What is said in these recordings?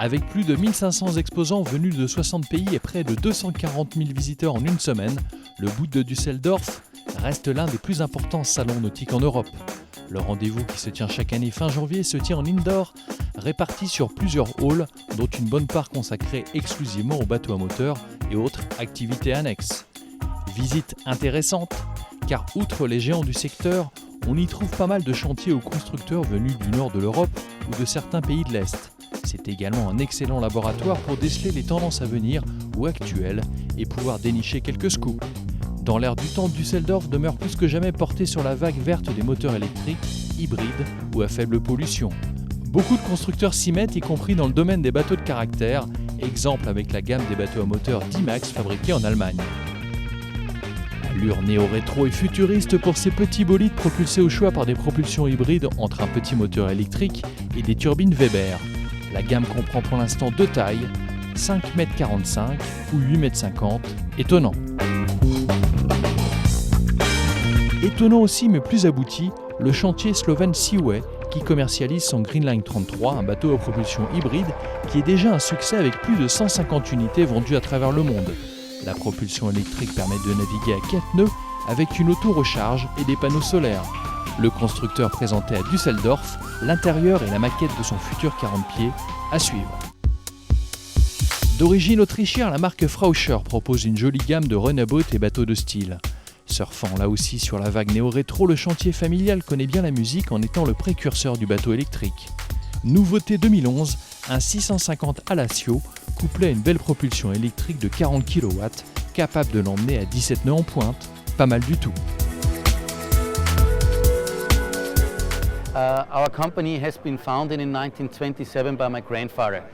Avec plus de 1500 exposants venus de 60 pays et près de 240 000 visiteurs en une semaine, le Boot de Düsseldorf reste l'un des plus importants salons nautiques en Europe. Le rendez-vous qui se tient chaque année fin janvier se tient en indoor, réparti sur plusieurs halls, dont une bonne part consacrée exclusivement aux bateaux à moteur et autres activités annexes. Visite intéressante, car outre les géants du secteur, on y trouve pas mal de chantiers ou constructeurs venus du nord de l'Europe ou de certains pays de l'Est. C'est également un excellent laboratoire pour déceler les tendances à venir ou actuelles et pouvoir dénicher quelques scoops. Dans l'air du temps, Düsseldorf demeure plus que jamais porté sur la vague verte des moteurs électriques, hybrides ou à faible pollution. Beaucoup de constructeurs s'y mettent, y compris dans le domaine des bateaux de caractère, exemple avec la gamme des bateaux à moteur D-Max fabriqués en Allemagne. Allure néo-rétro et futuriste pour ces petits bolides propulsés au choix par des propulsions hybrides entre un petit moteur électrique et des turbines Weber. La gamme comprend pour l'instant deux tailles, 5,45 m ou 8,50 m, étonnant. Étonnant aussi mais plus abouti, le chantier slovène Seaway qui commercialise son Greenline 33, un bateau à propulsion hybride qui est déjà un succès avec plus de 150 unités vendues à travers le monde. La propulsion électrique permet de naviguer à 4 nœuds avec une auto-recharge et des panneaux solaires. Le constructeur présentait à Düsseldorf l'intérieur et la maquette de son futur 40 pieds à suivre. D'origine autrichienne, la marque Frauscher propose une jolie gamme de runabout et bateaux de style. Surfant là aussi sur la vague néo-rétro, le chantier familial connaît bien la musique en étant le précurseur du bateau électrique. Nouveauté 2011, un 650 Alacio couplé à une belle propulsion électrique de 40 kW, capable de l'emmener à 17 nœuds en pointe. Pas mal du tout.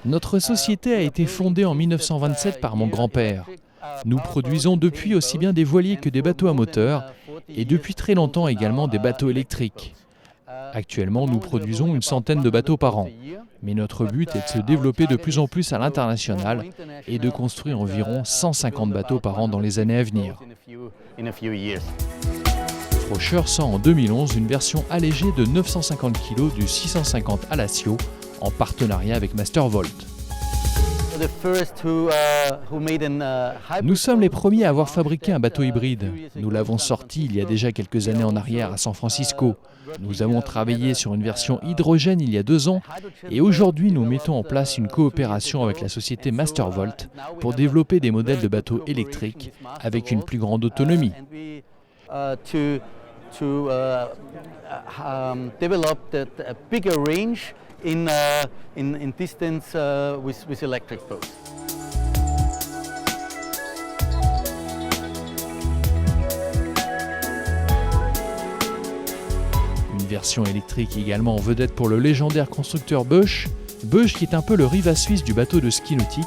Notre société a été fondée en 1927 par mon grand-père. Nous produisons depuis aussi bien des voiliers que des bateaux à moteur et depuis très longtemps également des bateaux électriques. Actuellement, nous produisons une centaine de bateaux par an. Mais notre but est de se développer de plus en plus à l'international et de construire environ 150 bateaux par an dans les années à venir. Frauscher sort en 2011 une version allégée de 950 kg du 650 Alacio en partenariat avec Mastervolt. Nous sommes les premiers à avoir fabriqué un bateau hybride. Nous l'avons sorti il y a déjà quelques années en arrière à San Francisco. Nous avons travaillé sur une version hydrogène il y a 2 ans et aujourd'hui nous mettons en place une coopération avec la société Mastervolt pour développer des modèles de bateaux électriques avec une plus grande autonomie. In distance with electric boats. Une version électrique également en vedette pour le légendaire constructeur Bosch. Bosch qui est un peu le Riva suisse du bateau de ski nautique,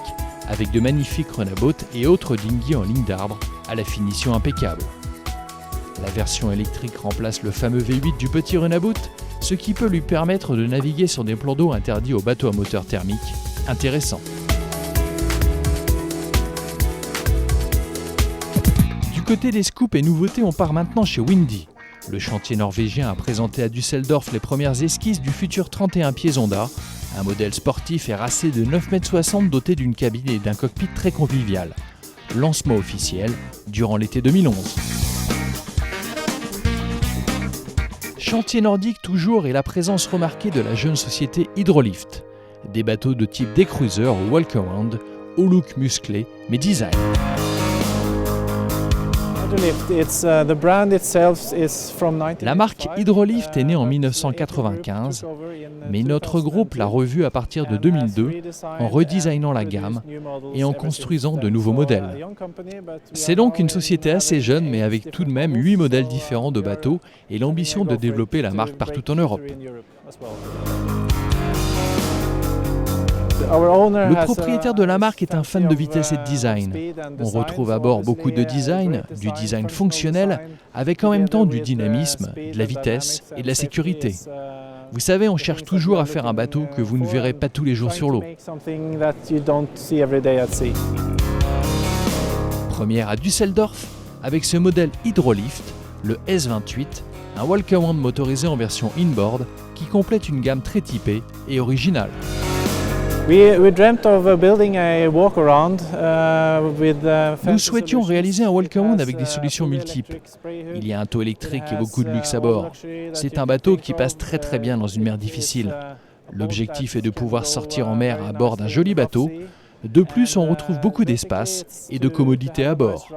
avec de magnifiques runabouts et autres dinghies en ligne d'arbre à la finition impeccable. La version électrique remplace le fameux V8 du petit runabout, ce qui peut lui permettre de naviguer sur des plans d'eau interdits aux bateaux à moteur thermique. Intéressant. Du côté des scoops et nouveautés, on part maintenant chez Windy. Le chantier norvégien a présenté à Düsseldorf les premières esquisses du futur 31 pieds Zonda, un modèle sportif et racé de 9,60 m doté d'une cabine et d'un cockpit très convivial. Lancement officiel durant l'été 2011. Chantier nordique toujours et la présence remarquée de la jeune société Hydrolift. Des bateaux de type day cruiser ou walk-around, au look musclé mais design. La marque Hydrolift est née en 1995, mais notre groupe l'a revue à partir de 2002 en redesignant la gamme et en construisant de nouveaux modèles. C'est donc une société assez jeune, mais avec tout de même 8 modèles différents de bateaux et l'ambition de développer la marque partout en Europe. Le propriétaire de la marque est un fan de vitesse et de design. On retrouve à bord beaucoup de design, du design fonctionnel, avec en même temps du dynamisme, de la vitesse et de la sécurité. Vous savez, on cherche toujours à faire un bateau que vous ne verrez pas tous les jours sur l'eau. Première à Düsseldorf, avec ce modèle Hydrolift, le S28, un walk-around motorisé en version inboard qui complète une gamme très typée et originale. Nous souhaitions réaliser un walk-around avec des solutions multiples. Il y a un taux électrique et beaucoup de luxe à bord. C'est un bateau qui passe très bien dans une mer difficile. L'objectif est de pouvoir sortir en mer à bord d'un joli bateau. De plus, on retrouve beaucoup d'espace et de commodité à bord.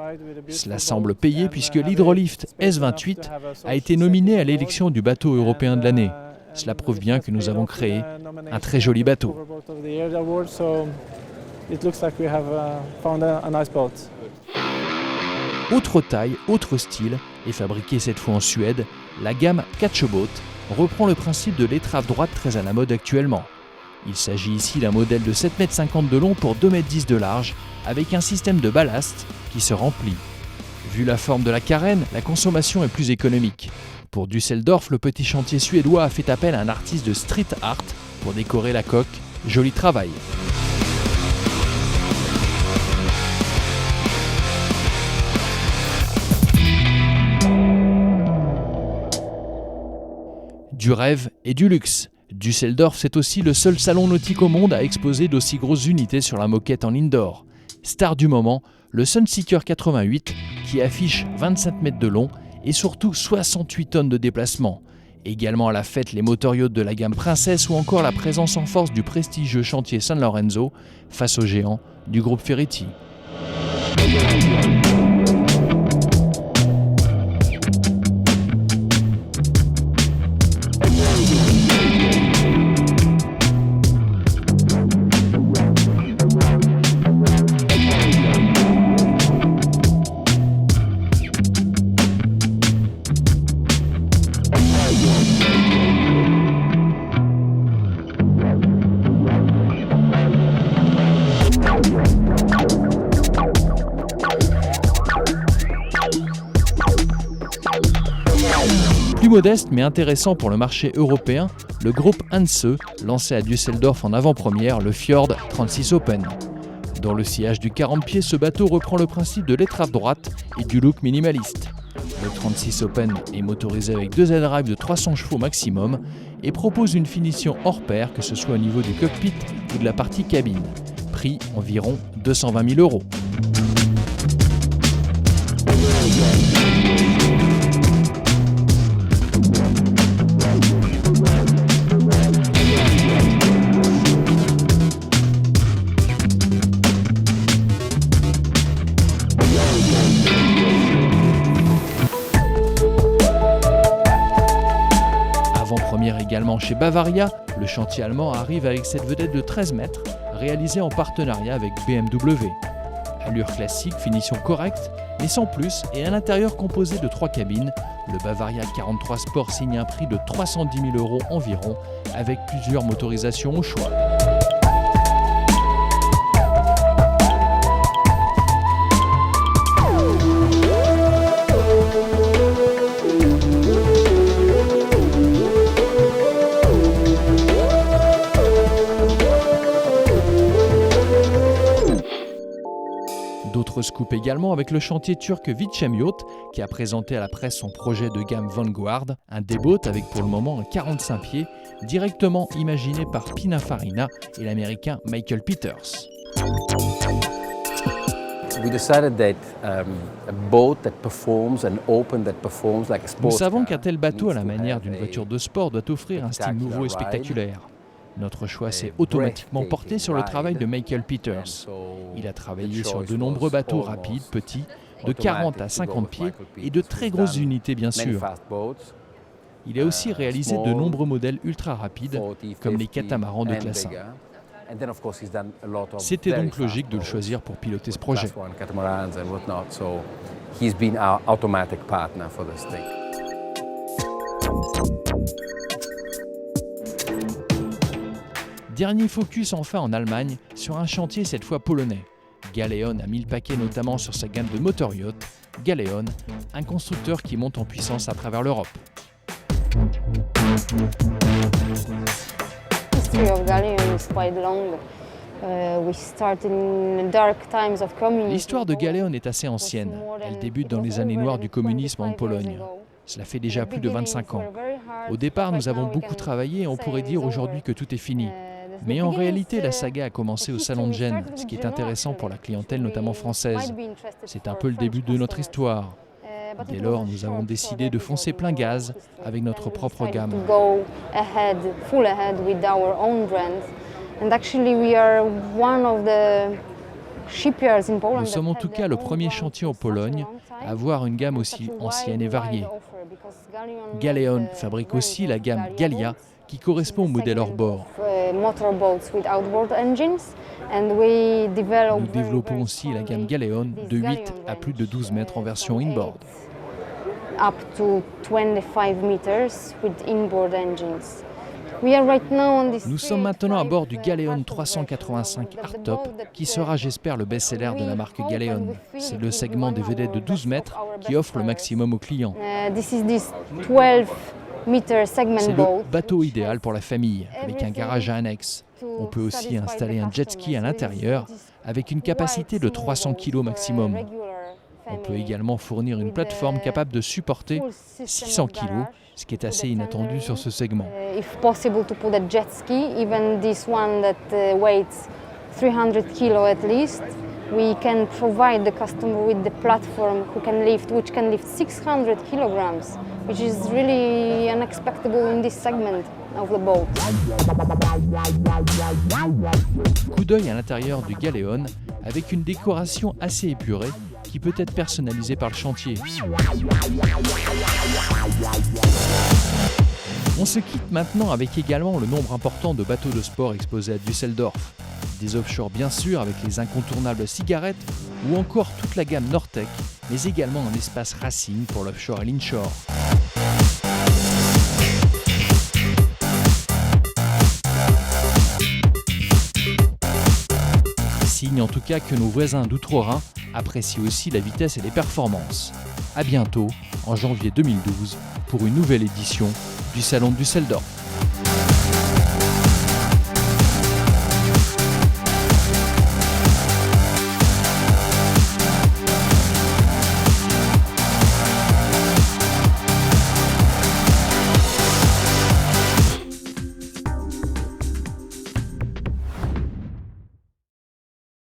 Cela semble payé puisque l'Hydrolift S28 a été nominé à l'élection du bateau européen de l'année. Cela prouve bien que nous avons créé un très joli bateau. Autre taille, autre style, et fabriquée cette fois en Suède, la gamme Catchboat reprend le principe de l'étrave droite très à la mode actuellement. Il s'agit ici d'un modèle de 7,50 m de long pour 2,10 m de large, avec un système de ballast qui se remplit. Vu la forme de la carène, la consommation est plus économique. Pour Düsseldorf, le petit chantier suédois a fait appel à un artiste de street art pour décorer la coque. Joli travail. Du rêve et du luxe. Düsseldorf, c'est aussi le seul salon nautique au monde à exposer d'aussi grosses unités sur la moquette en indoor. Star du moment, le Sunseeker 88 qui affiche 27 mètres de long et surtout 68 tonnes de déplacement. Également à la fête les motoryachts de la gamme Princess ou encore la présence en force du prestigieux chantier San Lorenzo face aux géants du groupe Ferretti. Plus modeste mais intéressant pour le marché européen, le groupe Hanse lancé à Düsseldorf en avant-première le Fjord 36 Open. Dans le sillage du 40 pieds, ce bateau reprend le principe de l'étrave droite et du look minimaliste. Le 36 Open est motorisé avec 2 Z-Drive de 300 chevaux maximum et propose une finition hors pair, que ce soit au niveau du cockpit ou de la partie cabine. Prix environ 220 000 €. Avant-première également chez Bavaria, le chantier allemand arrive avec cette vedette de 13 mètres, réalisée en partenariat avec BMW. Allure classique, finition correcte, mais sans plus, et un intérieur composé de 3 cabines, le Bavaria 43 Sport signe un prix de 310 000 € environ, avec plusieurs motorisations au choix. D'autres scoops également avec le chantier turc Vichem Yacht qui a présenté à la presse son projet de gamme Vanguard, un D-boat avec pour le moment un 45 pieds, directement imaginé par Pininfarina et l'américain Michael Peters. Nous savons qu'un tel bateau à la manière d'une voiture de sport doit offrir un style nouveau et spectaculaire. Notre choix s'est automatiquement porté sur le travail de Michael Peters. Il a travaillé sur de nombreux bateaux rapides, petits, de 40 à 50 pieds et de très grosses unités bien sûr. Il a aussi réalisé de nombreux modèles ultra rapides comme les catamarans de classe 1. C'était donc logique de le choisir pour piloter ce projet. Dernier focus enfin en Allemagne, sur un chantier cette fois polonais. Galeon a mis le paquet notamment sur sa gamme de motoryachts. Galeon, un constructeur qui monte en puissance à travers l'Europe. L'histoire de Galeon est assez ancienne. Elle débute dans les années noires du communisme en Pologne. Cela fait déjà plus de 25 ans. Au départ, nous avons beaucoup travaillé et on pourrait dire aujourd'hui que tout est fini. Mais en réalité, la saga a commencé au Salon de Gênes, ce qui est intéressant pour la clientèle, notamment française. C'est un peu le début de notre histoire. Dès lors, nous avons décidé de foncer plein gaz avec notre propre gamme. Nous sommes en tout cas le premier chantier en Pologne à avoir une gamme aussi ancienne et variée. Galeon fabrique aussi la gamme Gallia, qui correspond au modèle hors-bord. Nous développons aussi la gamme Galeon de 8 à plus de 12 mètres en version inboard. Nous sommes maintenant à bord du Galeon 385 Hardtop, qui sera, j'espère, le best-seller de la marque Galeon. C'est le segment des vedettes de 12 mètres qui offre le maximum aux clients. C'est le bateau idéal pour la famille, avec un garage annexe. On peut aussi installer un jet ski à l'intérieur, avec une capacité de 300 kg maximum. On peut également fournir une plateforme capable de supporter 600 kg, ce qui est assez inattendu sur ce segment. We can provide the customer with the platform which can lift 600 kilograms, which is really unexpected in this segment of the boat. Coup d'œil à l'intérieur du Galeon avec une décoration assez épurée qui peut être personnalisée par le chantier. On se quitte maintenant avec également le nombre important de bateaux de sport exposés à Düsseldorf. Des offshore bien sûr avec les incontournables cigarettes ou encore toute la gamme Nortec, mais également un espace racing pour l'offshore et l'inshore. Signe en tout cas que nos voisins d'outre-Rhin apprécient aussi la vitesse et les performances. A bientôt, en janvier 2012, pour une nouvelle édition du Salon de Düsseldorf.